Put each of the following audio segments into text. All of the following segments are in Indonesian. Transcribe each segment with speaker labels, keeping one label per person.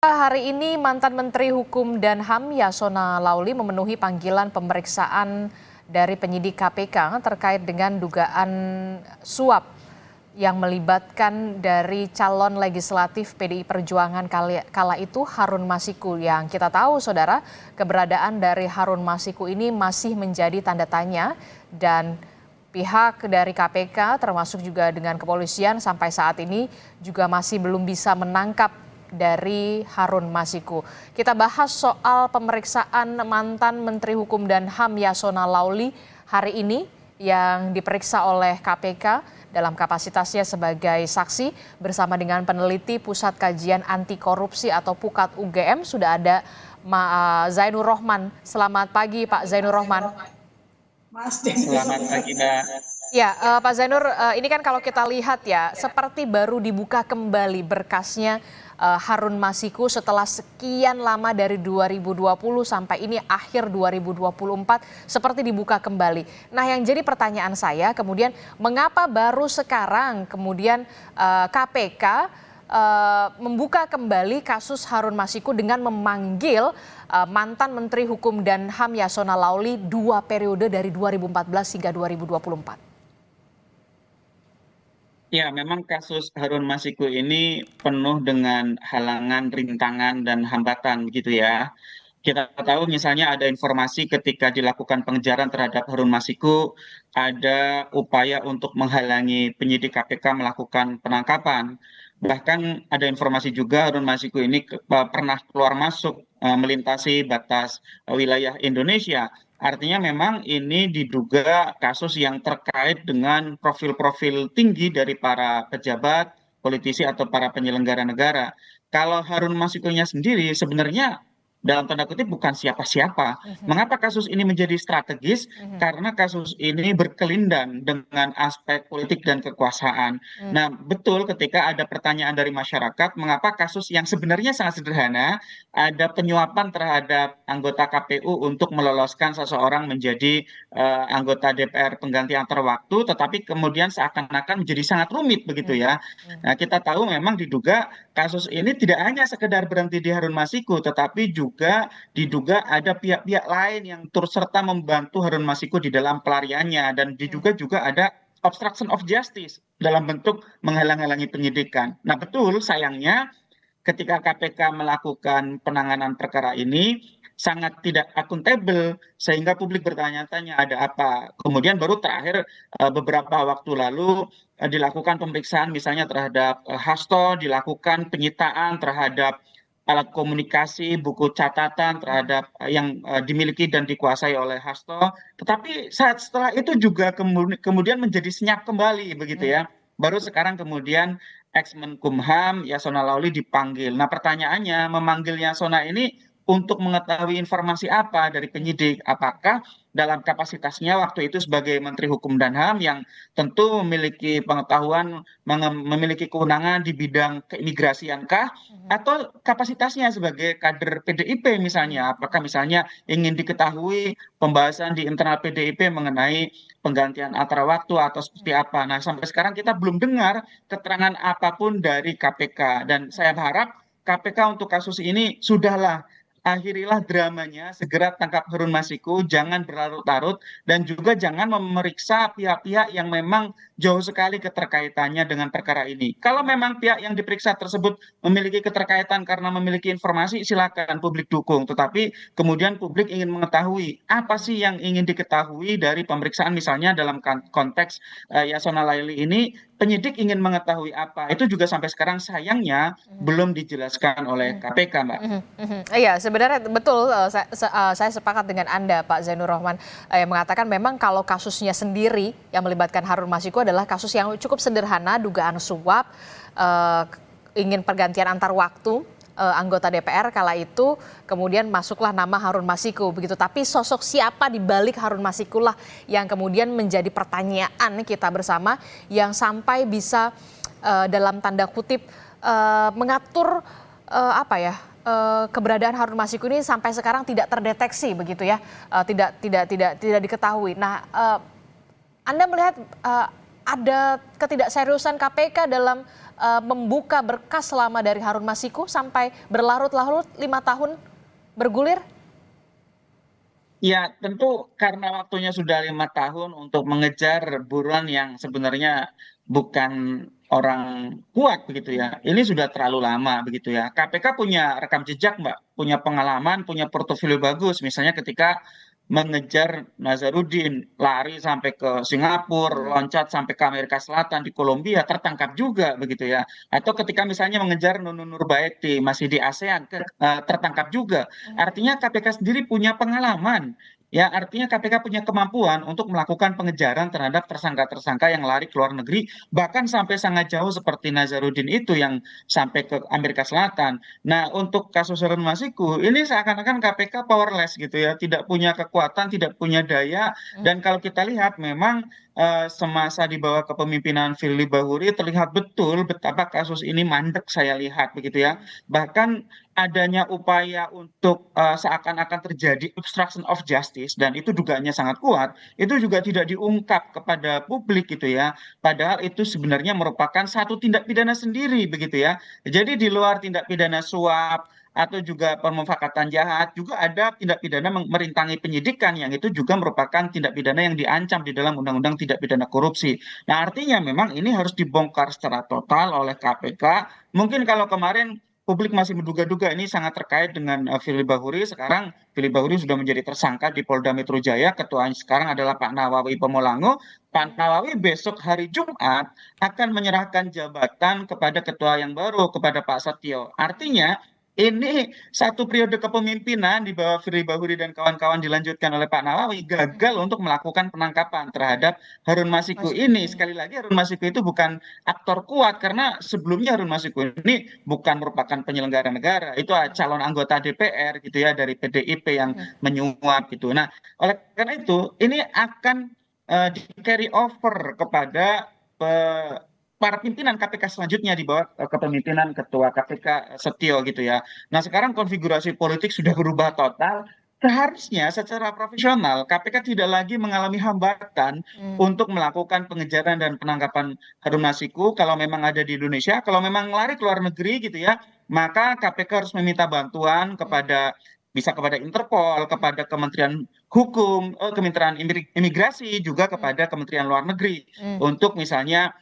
Speaker 1: Hari ini mantan Menteri Hukum dan HAM Yasona Lauli memenuhi panggilan pemeriksaan dari penyidik KPK terkait dengan dugaan suap yang melibatkan dari calon legislatif PDI Perjuangan kala itu Harun Masiku. Yang kita tahu saudara, keberadaan dari Harun Masiku ini masih menjadi tanda tanya dan pihak dari KPK termasuk juga dengan kepolisian sampai saat ini juga masih belum bisa menangkap dari Harun Masiku. Kita bahas soal pemeriksaan mantan Menteri Hukum dan HAM Yasona Lauli hari ini yang diperiksa oleh KPK dalam kapasitasnya sebagai saksi bersama dengan peneliti Pusat Kajian Anti Korupsi atau PUKAT UGM. Sudah ada Zainur Rohman. Selamat pagi Pak Zainur Rohman.
Speaker 2: Selamat pagi Mbak.
Speaker 1: Ya, Pak Zainur, ini kan kalau kita lihat ya, seperti baru dibuka kembali berkasnya Harun Masiku setelah sekian lama dari 2020 sampai ini akhir 2024 seperti dibuka kembali. Nah, yang jadi pertanyaan saya kemudian mengapa baru sekarang kemudian KPK membuka kembali kasus Harun Masiku dengan memanggil mantan Menteri Hukum dan HAM Yasona Lauli 2 periode dari 2014 hingga 2024.
Speaker 2: Ya, memang kasus Harun Masiku ini penuh dengan halangan, rintangan, dan hambatan gitu ya. Kita tahu misalnya ada informasi ketika dilakukan pengejaran terhadap Harun Masiku, ada upaya untuk menghalangi penyidik KPK melakukan penangkapan. Bahkan ada informasi juga Harun Masiku ini pernah keluar masuk melintasi batas wilayah Indonesia. Artinya memang ini diduga kasus yang terkait dengan profil-profil tinggi dari para pejabat, politisi atau para penyelenggara negara. Kalau Harun Masikunya sendiri sebenarnya dalam tanda kutip bukan siapa-siapa. Mengapa kasus ini menjadi strategis? Karena kasus ini berkelindan dengan aspek politik dan kekuasaan. Nah, betul ketika ada pertanyaan dari masyarakat, mengapa kasus yang sebenarnya sangat sederhana, ada penyuapan terhadap anggota KPU untuk meloloskan seseorang menjadi anggota DPR pengganti antar waktu, tetapi kemudian seakan-akan menjadi sangat rumit begitu ya. Nah, kita tahu memang diduga kasus ini tidak hanya sekedar berhenti di Harun Masiku, tetapi juga diduga ada pihak-pihak lain yang turut serta membantu Harun Masiku di dalam pelariannya, dan diduga juga ada obstruction of justice dalam bentuk menghalang-halangi penyidikan. Nah, betul sayangnya ketika KPK melakukan penanganan perkara ini sangat tidak akuntabel sehingga publik bertanya-tanya ada apa. Kemudian baru terakhir beberapa waktu lalu dilakukan pemeriksaan misalnya terhadap Hasto, dilakukan penyitaan terhadap alat komunikasi, buku catatan terhadap yang dimiliki dan dikuasai oleh Hasto. Tetapi saat setelah itu juga kemudian menjadi senyap kembali begitu ya. Baru sekarang kemudian ex-Menkumham Yasona Lauli dipanggil. Nah, pertanyaannya, memanggil Yasona ini untuk mengetahui informasi apa dari penyidik? Apakah dalam kapasitasnya waktu itu sebagai Menteri Hukum dan HAM yang tentu memiliki pengetahuan, memiliki kewenangan di bidang keimigrasiankah? Atau kapasitasnya sebagai kader PDIP misalnya? Apakah misalnya ingin diketahui pembahasan di internal PDIP mengenai penggantian antara waktu atau seperti apa? Nah, sampai sekarang kita belum dengar keterangan apapun dari KPK, dan saya harap KPK untuk kasus ini sudahlah, akhirilah dramanya, segera tangkap Harun Masiku, jangan berlarut-larut, dan juga jangan memeriksa pihak-pihak yang memang jauh sekali keterkaitannya dengan perkara ini. Kalau memang pihak yang diperiksa tersebut memiliki keterkaitan karena memiliki informasi, silakan publik dukung. Tetapi kemudian publik ingin mengetahui apa sih yang ingin diketahui dari pemeriksaan misalnya dalam konteks Yasona Laili ini, penyidik ingin mengetahui apa. Itu juga sampai sekarang sayangnya belum dijelaskan oleh KPK, Mbak.
Speaker 1: Iya, sebenarnya betul, saya sepakat dengan Anda Pak Zainur Rohman yang mengatakan memang kalau kasusnya sendiri yang melibatkan Harun Masiku adalah kasus yang cukup sederhana, dugaan suap, ingin pergantian antar waktu anggota DPR kala itu, kemudian masuklah nama Harun Masiku begitu. Tapi sosok siapa di balik Harun Masiku lah yang kemudian menjadi pertanyaan kita bersama, yang sampai bisa dalam tanda kutip mengatur keberadaan Harun Masiku ini sampai sekarang tidak terdeteksi begitu ya, tidak diketahui. Nah, Anda melihat ada ketidakseriusan KPK dalam membuka berkas selama dari Harun Masiku sampai berlarut-larut 5 tahun bergulir?
Speaker 2: Ya, tentu karena waktunya sudah 5 tahun untuk mengejar buruan yang sebenarnya bukan orang kuat begitu ya. Ini sudah terlalu lama begitu ya. KPK punya rekam jejak, Mbak, punya pengalaman, punya portofolio bagus. Misalnya ketika mengejar Nazarudin, lari sampai ke Singapura, loncat sampai ke Amerika Selatan, di Kolombia, tertangkap juga begitu ya. Atau ketika misalnya mengejar Nunun Nurbaiti, masih di ASEAN, tertangkap juga. Artinya KPK sendiri punya pengalaman. Ya, artinya KPK punya kemampuan untuk melakukan pengejaran terhadap tersangka-tersangka yang lari ke luar negeri, bahkan sampai sangat jauh seperti Nazarudin itu yang sampai ke Amerika Selatan. Nah, untuk kasus Harun Masiku, ini seakan-akan KPK powerless gitu ya, tidak punya kekuatan, tidak punya daya, dan kalau kita lihat memang semasa di bawah kepemimpinan Firly Bahuri terlihat betul betapa kasus ini mandek saya lihat begitu ya. Bahkan adanya upaya untuk seakan-akan terjadi obstruction of justice dan itu dugaannya sangat kuat, itu juga tidak diungkap kepada publik gitu ya. Padahal itu sebenarnya merupakan satu tindak pidana sendiri begitu ya. Jadi di luar tindak pidana suap atau juga pemufakatan jahat juga ada tindak pidana merintangi penyidikan yang itu juga merupakan tindak pidana yang diancam di dalam undang-undang tindak pidana korupsi. Nah, artinya memang ini harus dibongkar secara total oleh KPK. Mungkin kalau kemarin publik masih menduga-duga ini sangat terkait dengan Firly Bahuri. Sekarang Firly Bahuri sudah menjadi tersangka di Polda Metro Jaya. Ketuanya sekarang adalah Pak Nawawi Pomolango. Pak Nawawi besok hari Jumat akan menyerahkan jabatan kepada ketua yang baru, kepada Pak Setio. Artinya ini satu periode kepemimpinan di bawah Firly Bahuri dan kawan-kawan dilanjutkan oleh Pak Nawawi gagal untuk melakukan penangkapan terhadap Harun Masiku ini. Sekali lagi Harun Masiku itu bukan aktor kuat karena sebelumnya Harun Masiku ini bukan merupakan penyelenggara negara, itu calon anggota DPR gitu ya dari PDIP yang menyuap gitu. Nah, oleh karena itu ini akan di carry over kepada para pimpinan KPK selanjutnya di bawah kepemimpinan Ketua KPK Setio gitu ya. Nah, sekarang konfigurasi politik sudah berubah total. Seharusnya secara profesional KPK tidak lagi mengalami hambatan untuk melakukan pengejaran dan penangkapan Harun Masiku kalau memang ada di Indonesia. Kalau memang lari ke luar negeri gitu ya, maka KPK harus meminta bantuan kepada bisa kepada Interpol, kepada Kementerian Hukum, Kementerian Imigrasi, juga kepada Kementerian Luar Negeri untuk misalnya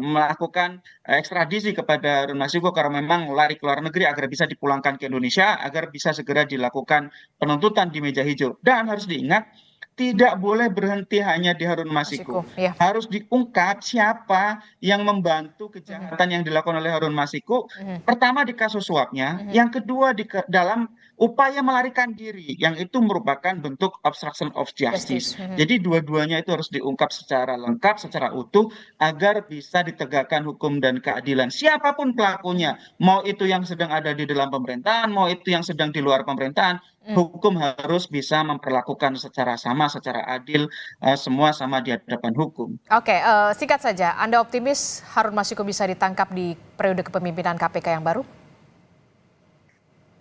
Speaker 2: melakukan ekstradisi kepada Harun Masiku kalau memang lari ke luar negeri agar bisa dipulangkan ke Indonesia agar bisa segera dilakukan penuntutan di meja hijau. Dan harus diingat tidak boleh berhenti hanya di Harun Masiku.
Speaker 1: Ya.
Speaker 2: Harus diungkap siapa yang membantu kejahatan yang dilakukan oleh Harun Masiku. Pertama di kasus suapnya, yang kedua dalam upaya melarikan diri, yang itu merupakan bentuk obstruction of justice. Jadi dua-duanya itu harus diungkap secara lengkap, secara utuh, agar bisa ditegakkan hukum dan keadilan. Siapapun pelakunya, mau itu yang sedang ada di dalam pemerintahan, mau itu yang sedang di luar pemerintahan, hukum harus bisa memperlakukan secara sama, secara adil, semua sama di hadapan hukum.
Speaker 1: Oke, singkat saja, Anda optimis Harun Masiku bisa ditangkap di periode kepemimpinan KPK yang baru?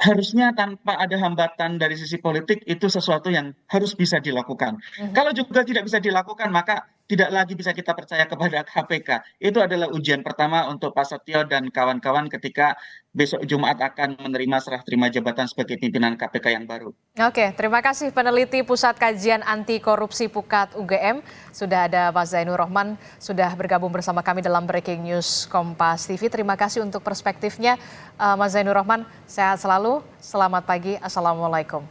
Speaker 2: Harusnya tanpa ada hambatan dari sisi politik itu sesuatu yang harus bisa dilakukan. Kalau juga tidak bisa dilakukan, maka tidak lagi bisa kita percaya kepada KPK. Itu adalah ujian pertama untuk Pak Setio dan kawan-kawan ketika besok Jumat akan menerima serah terima jabatan sebagai pimpinan KPK yang baru.
Speaker 1: Oke, terima kasih peneliti Pusat Kajian Anti Korupsi PUKAT UGM. Sudah ada Mas Zainur Rohman, sudah bergabung bersama kami dalam Breaking News Kompas TV. Terima kasih untuk perspektifnya Mas Zainur Rohman. Sehat selalu, selamat pagi, Assalamualaikum.